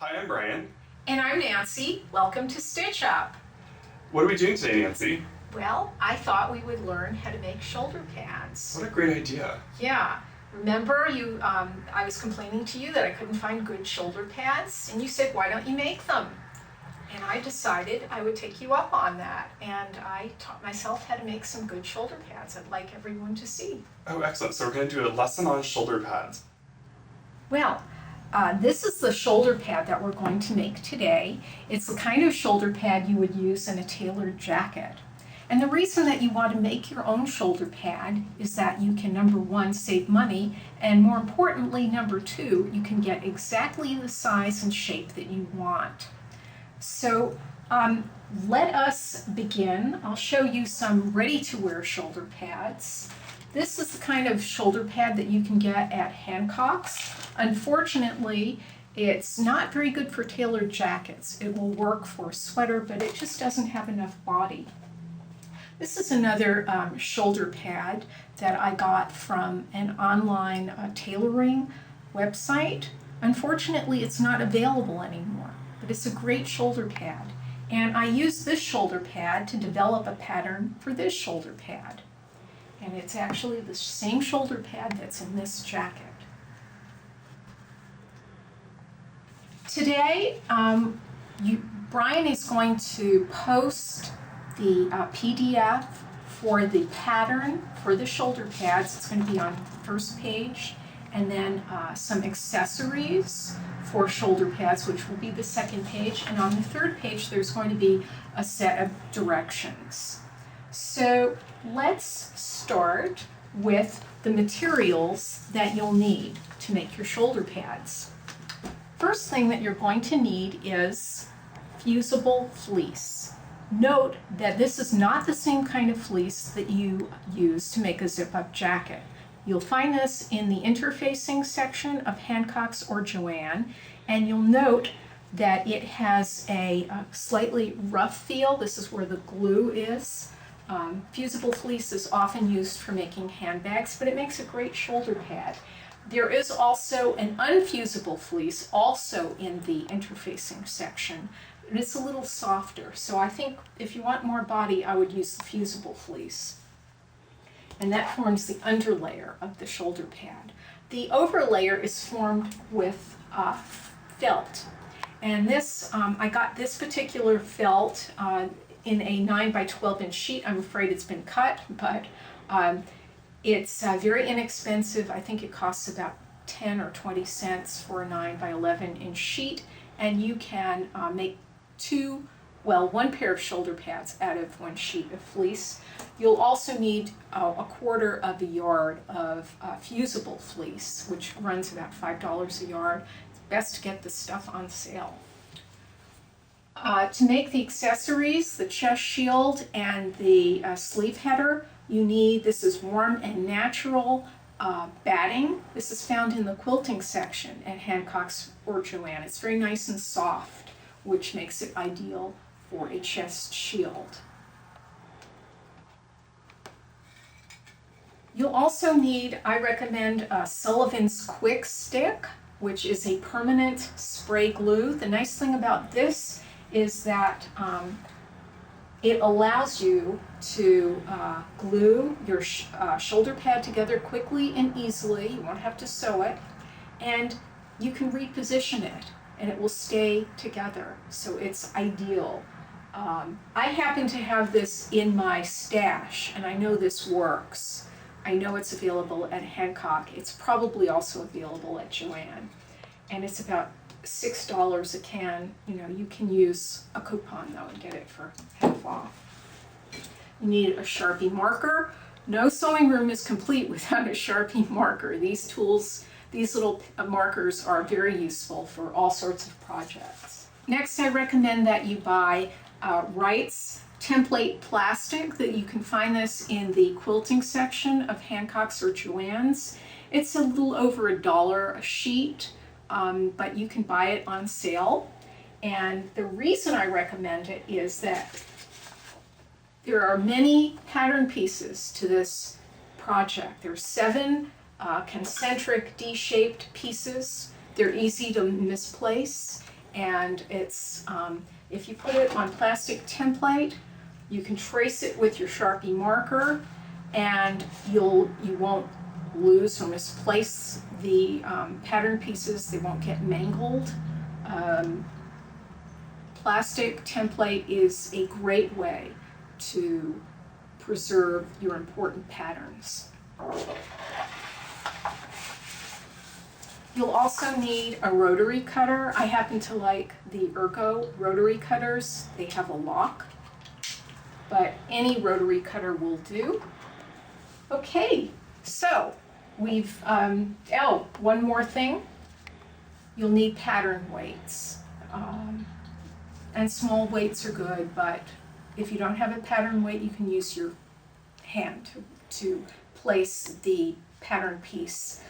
Hi, I'm Brian. And I'm Nancy. Welcome to Stitch Up. What are we doing today, Nancy? Well, I thought we would learn how to make shoulder pads. What a great idea. Yeah. Remember, I was complaining to you that I couldn't find good shoulder pads, and you said, why don't you make them? And I decided I would take you up on that, and I taught myself how to make some good shoulder pads I'd like everyone to see. Oh, excellent. So we're going to do a lesson on shoulder pads. Well, this is the shoulder pad that we're going to make today. It's the kind of shoulder pad you would use in a tailored jacket. And the reason that you want to make your own shoulder pad is that you can, number one, save money, and more importantly, number two, you can get exactly the size and shape that you want. So let us begin. I'll show you some ready-to-wear shoulder pads. This is the kind of shoulder pad that you can get at Hancock's. Unfortunately, it's not very good for tailored jackets. It will work for a sweater, but it just doesn't have enough body. This is another shoulder pad that I got from an online tailoring website. Unfortunately, it's not available anymore, but it's a great shoulder pad. And I used this shoulder pad to develop a pattern for this shoulder pad. And it's actually the same shoulder pad that's in this jacket. Today, Brian is going to post the PDF for the pattern for the shoulder pads. It's going to be on the first page, and then some accessories for shoulder pads, which will be the second page, and on the third page there's going to be a set of directions. So let's start with the materials that you'll need to make your shoulder pads. First thing that you're going to need is fusible fleece. Note that this is not the same kind of fleece that you use to make a zip-up jacket. You'll find this in the interfacing section of Hancock's or Joann, and you'll note that it has a slightly rough feel. This is where the glue is. Fusible fleece is often used for making handbags, but it makes a great shoulder pad. There is also an unfusible fleece also in the interfacing section. It's a little softer, so I think if you want more body, I would use the fusible fleece. And that forms the underlayer of the shoulder pad. The overlayer is formed with felt. And this, I got this particular felt in a 9 by 12 inch sheet. I'm afraid it's been cut, but it's very inexpensive. I think it costs about 10 or 20 cents for a 9 by 11 inch sheet, and you can make one pair of shoulder pads out of one sheet of fleece. You'll also need a quarter of a yard of fusible fleece, which runs about $5 a yard. It's best to get the stuff on sale. To make the accessories, the chest shield and the sleeve header, you need, this is warm and natural batting. This is found in the quilting section at Hancock's or Joann. It's very nice and soft, which makes it ideal for a chest shield. You'll also need, I recommend, Sullivan's Quick Stick, which is a permanent spray glue. The nice thing about this is that it allows you to glue your shoulder pad together quickly and easily. You won't have to sew it, and you can reposition it and it will stay together, so it's ideal. I happen to have this in my stash, and I know this works. I know it's available at Hancock. It's probably also available at Joann, and it's about $6 a can. You can use a coupon though and get it for half off. You need a Sharpie marker. No sewing room is complete without a Sharpie marker. These tools, these little markers are very useful for all sorts of projects. Next, I recommend that you buy Wright's template plastic. That you can find this in the quilting section of Hancock's or Joann's. It's a little over $1 a sheet. But you can buy it on sale, and the reason I recommend it is that there are many pattern pieces to this project. There are 7 concentric D-shaped pieces. They're easy to misplace, and it's if you put it on plastic template, you can trace it with your Sharpie marker, and you won't lose or misplace the pattern pieces. They won't get mangled. Plastic template is a great way to preserve your important patterns. You'll also need a rotary cutter. I happen to like the Ergo rotary cutters. They have a lock, but any rotary cutter will do. Okay, so we've, one more thing. You'll need pattern weights. And small weights are good, but if you don't have a pattern weight, you can use your hand to place the pattern piece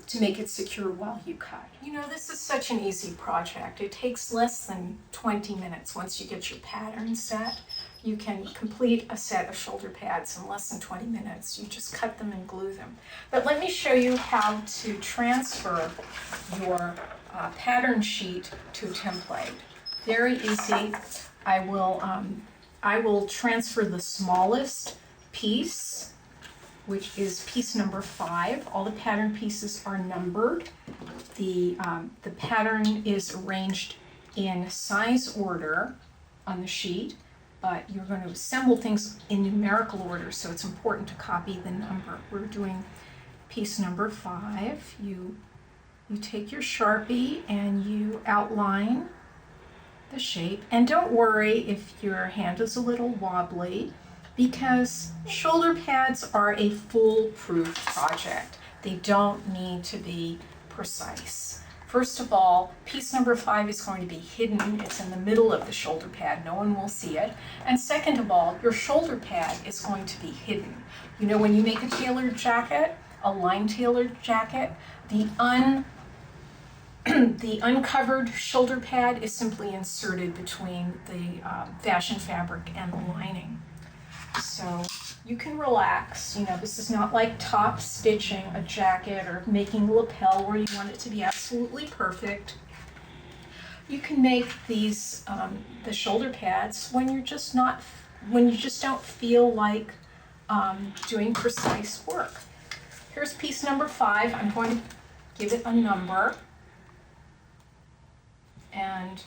to make it secure while you cut. You know, this is such an easy project. It takes less than 20 minutes once you get your pattern set. You can complete a set of shoulder pads in less than 20 minutes. You just cut them and glue them. But let me show you how to transfer your pattern sheet to a template. Very easy. I will transfer the smallest piece, which is piece number 5. All the pattern pieces are numbered. The pattern is arranged in size order on the sheet, but you're going to assemble things in numerical order, so it's important to copy the number. We're doing piece number 5. You take your Sharpie and you outline the shape, and don't worry if your hand is a little wobbly, because shoulder pads are a foolproof project. They don't need to be precise. First of all, piece number 5 is going to be hidden. It's in the middle of the shoulder pad. No one will see it. And second of all, your shoulder pad is going to be hidden. You know, when you make a tailored jacket, a line tailored jacket, the uncovered shoulder pad is simply inserted between the fashion fabric and the lining. So you can relax. You know, this is not like top stitching a jacket or making a lapel where you want it to be absolutely perfect. You can make these the shoulder pads when you just don't feel like doing precise work. Here's piece number 5. I'm going to give it a number. And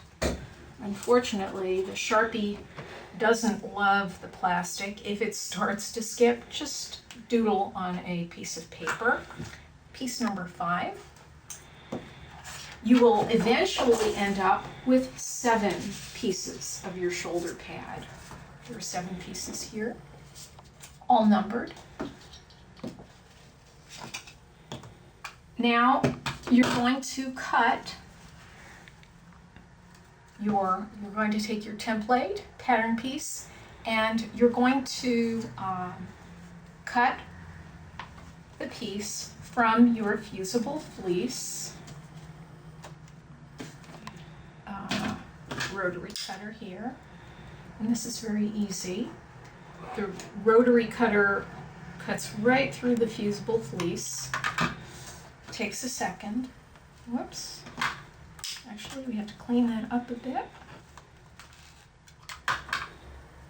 unfortunately, the Sharpie doesn't love the plastic. If it starts to skip, just doodle on a piece of paper. Piece number 5. You will eventually end up with 7 pieces of your shoulder pad. There are 7 pieces here, all numbered. Now you're going to cut you're going to take your template pattern piece, and you're going to cut the piece from your fusible fleece. Rotary cutter here, and this is very easy. The rotary cutter cuts right through the fusible fleece. Takes a second. Whoops. Actually, we have to clean that up a bit.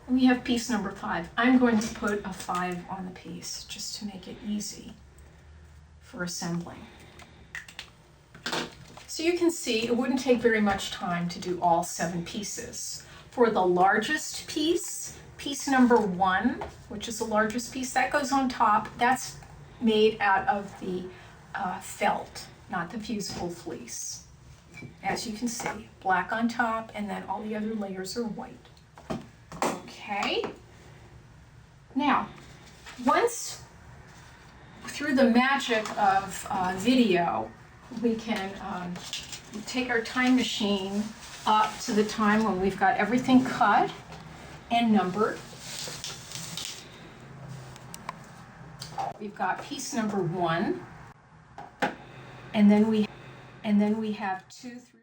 We have piece number 5. I'm going to put a 5 on the piece just to make it easy for assembling. So you can see it wouldn't take very much time to do all 7 pieces. For the largest piece, piece number 1, which is the largest piece, that goes on top. That's made out of the felt, not the fusible fleece. As you can see, black on top, and then all the other layers are white. Okay. Now, once through the magic of video, we can take our time machine up to the time when we've got everything cut and numbered. We've got piece number 1, and then we have 2 through